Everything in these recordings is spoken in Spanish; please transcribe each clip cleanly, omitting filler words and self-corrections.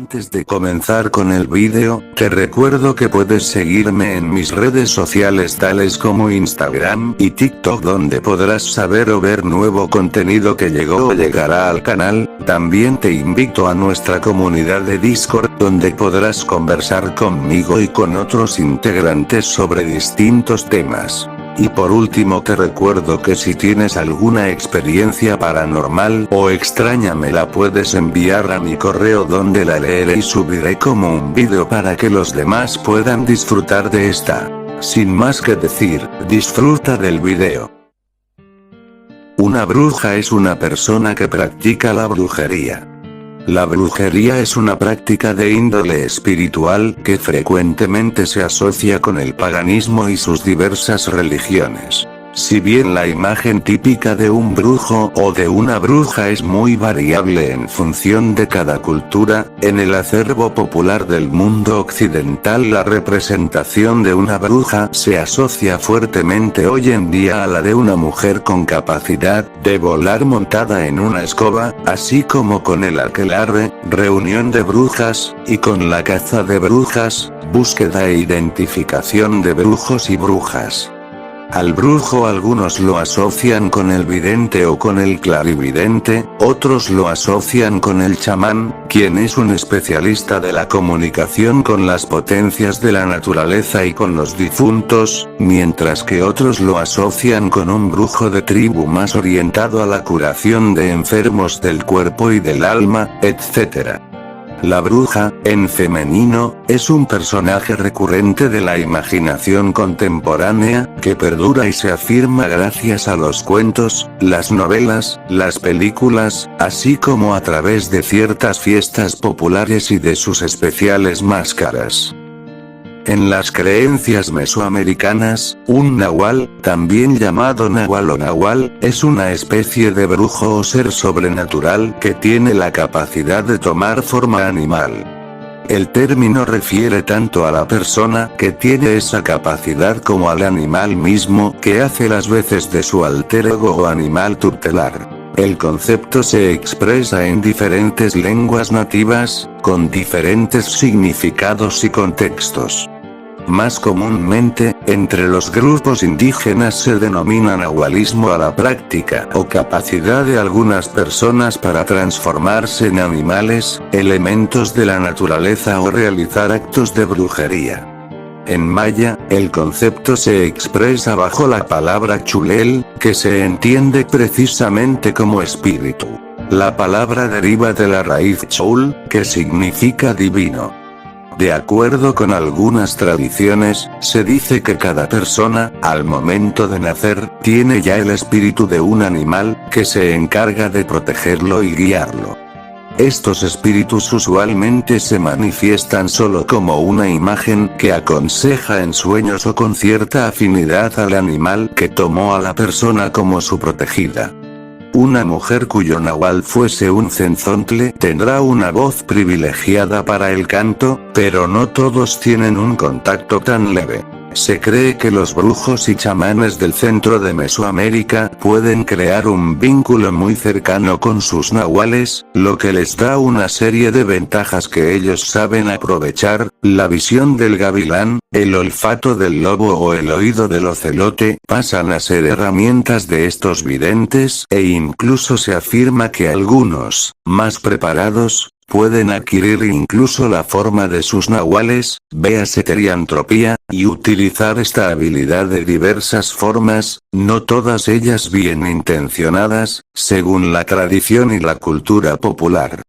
Antes de comenzar con el vídeo, te recuerdo que puedes seguirme en mis redes sociales tales como Instagram y TikTok, donde podrás saber o ver nuevo contenido que llegó o llegará al canal. También te invito a nuestra comunidad de Discord, donde podrás conversar conmigo y con otros integrantes sobre distintos temas. Y por último te recuerdo que si tienes alguna experiencia paranormal o extraña me la puedes enviar a mi correo, donde la leeré y subiré como un vídeo para que los demás puedan disfrutar de esta. Sin más que decir, disfruta del vídeo. Una bruja es una persona que practica la brujería. La brujería es una práctica de índole espiritual que frecuentemente se asocia con el paganismo y sus diversas religiones. Si bien la imagen típica de un brujo o de una bruja es muy variable en función de cada cultura, en el acervo popular del mundo occidental la representación de una bruja se asocia fuertemente hoy en día a la de una mujer con capacidad de volar montada en una escoba, así como con el aquelarre, reunión de brujas, y con la caza de brujas, búsqueda e identificación de brujos y brujas. Al brujo algunos lo asocian con el vidente o con el clarividente, otros lo asocian con el chamán, quien es un especialista de la comunicación con las potencias de la naturaleza y con los difuntos, mientras que otros lo asocian con un brujo de tribu más orientado a la curación de enfermos del cuerpo y del alma, etc. La bruja, en femenino, es un personaje recurrente de la imaginación contemporánea, que perdura y se afirma gracias a los cuentos, las novelas, las películas, así como a través de ciertas fiestas populares y de sus especiales máscaras. En las creencias mesoamericanas, un nahual, también llamado nahual o nahual, es una especie de brujo o ser sobrenatural que tiene la capacidad de tomar forma animal. El término refiere tanto a la persona que tiene esa capacidad como al animal mismo que hace las veces de su alter ego o animal tutelar. El concepto se expresa en diferentes lenguas nativas, con diferentes significados y contextos. Más comúnmente, entre los grupos indígenas se denomina nahualismo a la práctica o capacidad de algunas personas para transformarse en animales, elementos de la naturaleza o realizar actos de brujería. En maya, el concepto se expresa bajo la palabra chulel, que se entiende precisamente como espíritu. La palabra deriva de la raíz chul, que significa divino. De acuerdo con algunas tradiciones, se dice que cada persona, al momento de nacer, tiene ya el espíritu de un animal, que se encarga de protegerlo y guiarlo. Estos espíritus usualmente se manifiestan solo como una imagen que aconseja en sueños o con cierta afinidad al animal que tomó a la persona como su protegida. Una mujer cuyo nahual fuese un cenzontle tendrá una voz privilegiada para el canto, pero no todos tienen un contacto tan leve. Se cree que los brujos y chamanes del centro de Mesoamérica pueden crear un vínculo muy cercano con sus nahuales, lo que les da una serie de ventajas que ellos saben aprovechar: la visión del gavilán, el olfato del lobo o el oído del ocelote, pasan a ser herramientas de estos videntes, e incluso se afirma que algunos, más preparados, pueden adquirir incluso la forma de sus nahuales, véase teriantropía, y utilizar esta habilidad de diversas formas, no todas ellas bien intencionadas, según la tradición y la cultura popular.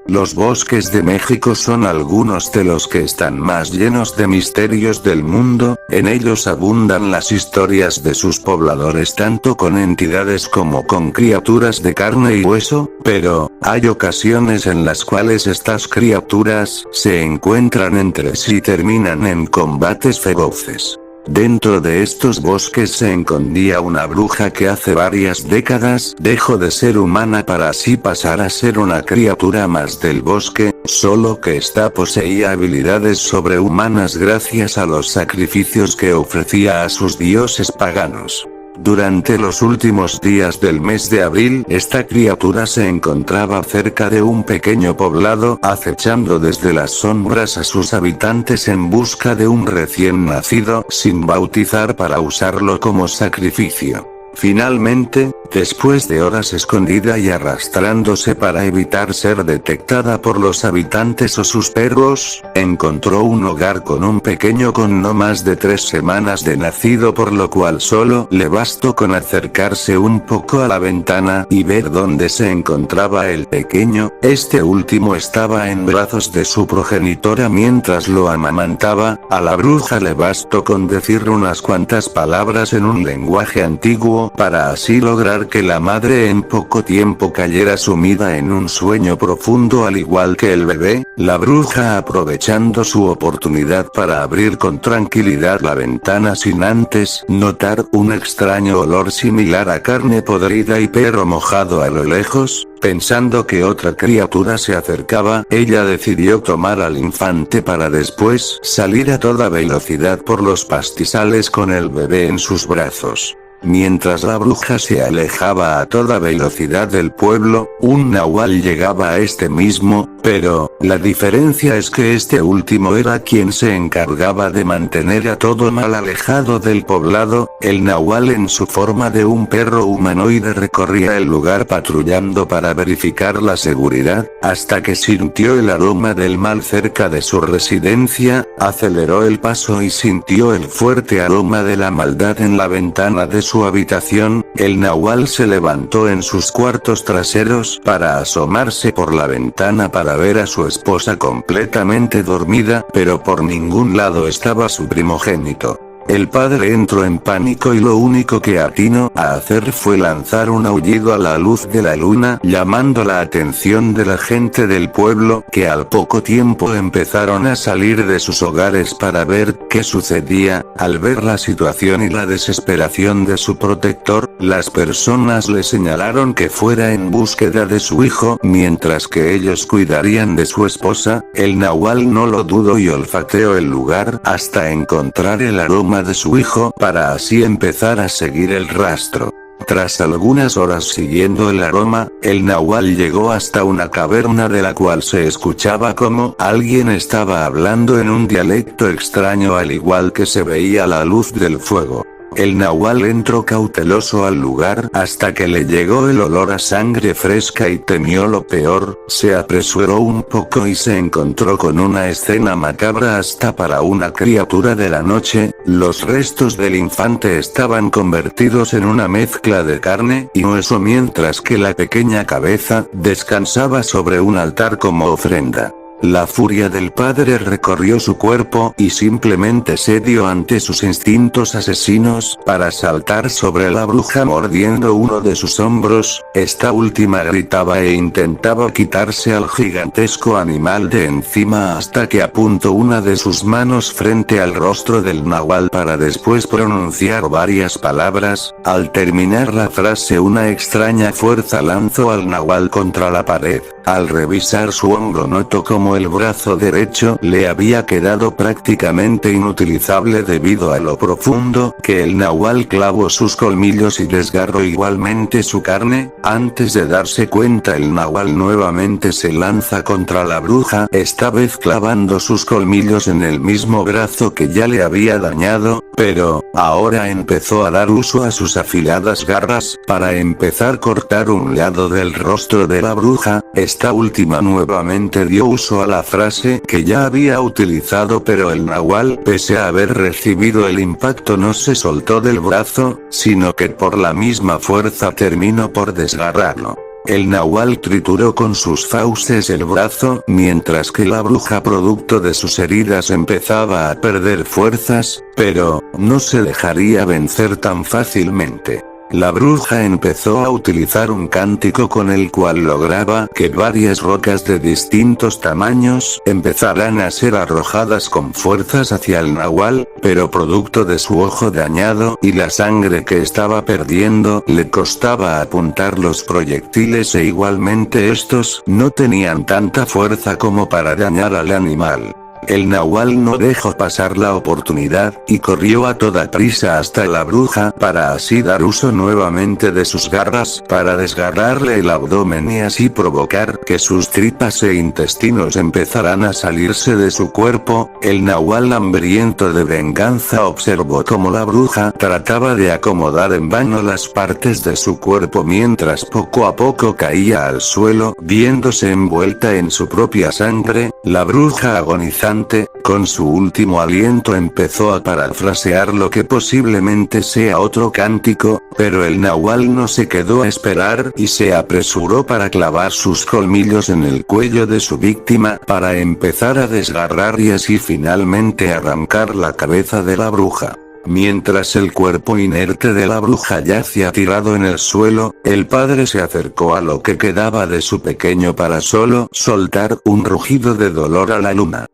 Los bosques de México son algunos de los que están más llenos de misterios del mundo. En ellos abundan las historias de sus pobladores, tanto con entidades como con criaturas de carne y hueso, pero hay ocasiones en las cuales estas criaturas se encuentran entre sí y terminan en combates feroces. Dentro de estos bosques se escondía una bruja que hace varias décadas dejó de ser humana para así pasar a ser una criatura más del bosque, solo que esta poseía habilidades sobrehumanas gracias a los sacrificios que ofrecía a sus dioses paganos. Durante los últimos días del mes de abril, esta criatura se encontraba cerca de un pequeño poblado, acechando desde las sombras a sus habitantes en busca de un recién nacido, sin bautizar para usarlo como sacrificio. Finalmente, después de horas escondida y arrastrándose para evitar ser detectada por los habitantes o sus perros, encontró un hogar con un pequeño con no más de 3 semanas de nacido, por lo cual solo le bastó con acercarse un poco a la ventana y ver dónde se encontraba el pequeño. Este último estaba en brazos de su progenitora mientras lo amamantaba. A la bruja le bastó con decir unas cuantas palabras en un lenguaje antiguo, para así lograr que la madre en poco tiempo cayera sumida en un sueño profundo al igual que el bebé. La bruja, aprovechando su oportunidad para abrir con tranquilidad la ventana sin antes notar un extraño olor similar a carne podrida y perro mojado a lo lejos, pensando que otra criatura se acercaba, ella decidió tomar al infante para después salir a toda velocidad por los pastizales con el bebé en sus brazos. Mientras la bruja se alejaba a toda velocidad del pueblo, un nahual llegaba a este mismo, pero, la diferencia es que este último era quien se encargaba de mantener a todo mal alejado del poblado. El nahual, en su forma de un perro humanoide, recorría el lugar patrullando para verificar la seguridad, hasta que sintió el aroma del mal cerca de su residencia, aceleró el paso y sintió el fuerte aroma de la maldad en la ventana de su habitación. El nahual se levantó en sus cuartos traseros para asomarse por la ventana para ver a su esposa completamente dormida, pero por ningún lado estaba su primogénito. El padre entró en pánico y lo único que atinó a hacer fue lanzar un aullido a la luz de la luna, llamando la atención de la gente del pueblo, que al poco tiempo empezaron a salir de sus hogares para ver qué sucedía. Al ver la situación y la desesperación de su protector, las personas le señalaron que fuera en búsqueda de su hijo, mientras que ellos cuidarían de su esposa. El nahual no lo dudó y olfateó el lugar hasta encontrar el aroma de su hijo, para así empezar a seguir el rastro. Tras algunas horas siguiendo el aroma, el nahual llegó hasta una caverna de la cual se escuchaba como alguien estaba hablando en un dialecto extraño, al igual que se veía la luz del fuego. El nahual entró cauteloso al lugar hasta que le llegó el olor a sangre fresca y temió lo peor. Se apresuró un poco y se encontró con una escena macabra hasta para una criatura de la noche. Los restos del infante estaban convertidos en una mezcla de carne y hueso, mientras que la pequeña cabeza descansaba sobre un altar como ofrenda. La furia del padre recorrió su cuerpo y simplemente cedió ante sus instintos asesinos para saltar sobre la bruja mordiendo uno de sus hombros. Esta última gritaba e intentaba quitarse al gigantesco animal de encima hasta que apuntó una de sus manos frente al rostro del nahual para después pronunciar varias palabras. Al terminar la frase, una extraña fuerza lanzó al nahual contra la pared. Al revisar su hombro notó como el brazo derecho le había quedado prácticamente inutilizable debido a lo profundo que el nahual clavó sus colmillos y desgarró igualmente su carne. Antes de darse cuenta, el nahual nuevamente se lanza contra la bruja, esta vez clavando sus colmillos en el mismo brazo que ya le había dañado, pero ahora empezó a dar uso a sus afiladas garras para empezar a cortar un lado del rostro de la bruja. Esta última nuevamente dio uso a la frase que ya había utilizado, pero el nahual, pese a haber recibido el impacto, no se soltó del brazo, sino que por la misma fuerza terminó por desgarrarlo. El nahual trituró con sus fauces el brazo, mientras que la bruja, producto de sus heridas, empezaba a perder fuerzas, pero no se dejaría vencer tan fácilmente. La bruja empezó a utilizar un cántico con el cual lograba que varias rocas de distintos tamaños empezaran a ser arrojadas con fuerzas hacia el nahual, pero producto de su ojo dañado y la sangre que estaba perdiendo, le costaba apuntar los proyectiles e igualmente estos no tenían tanta fuerza como para dañar al animal. El nahual no dejó pasar la oportunidad, y corrió a toda prisa hasta la bruja para así dar uso nuevamente de sus garras para desgarrarle el abdomen y así provocar que sus tripas e intestinos empezaran a salirse de su cuerpo. El nahual hambriento de venganza observó cómo la bruja trataba de acomodar en vano las partes de su cuerpo mientras poco a poco caía al suelo, viéndose envuelta en su propia sangre. La bruja agonizante, con su último aliento empezó a parafrasear lo que posiblemente sea otro cántico, pero el nahual no se quedó a esperar y se apresuró para clavar sus colmillos en el cuello de su víctima para empezar a desgarrar y así finalmente arrancar la cabeza de la bruja. Mientras el cuerpo inerte de la bruja yacía tirado en el suelo, el padre se acercó a lo que quedaba de su pequeño para solo soltar un rugido de dolor a la luna.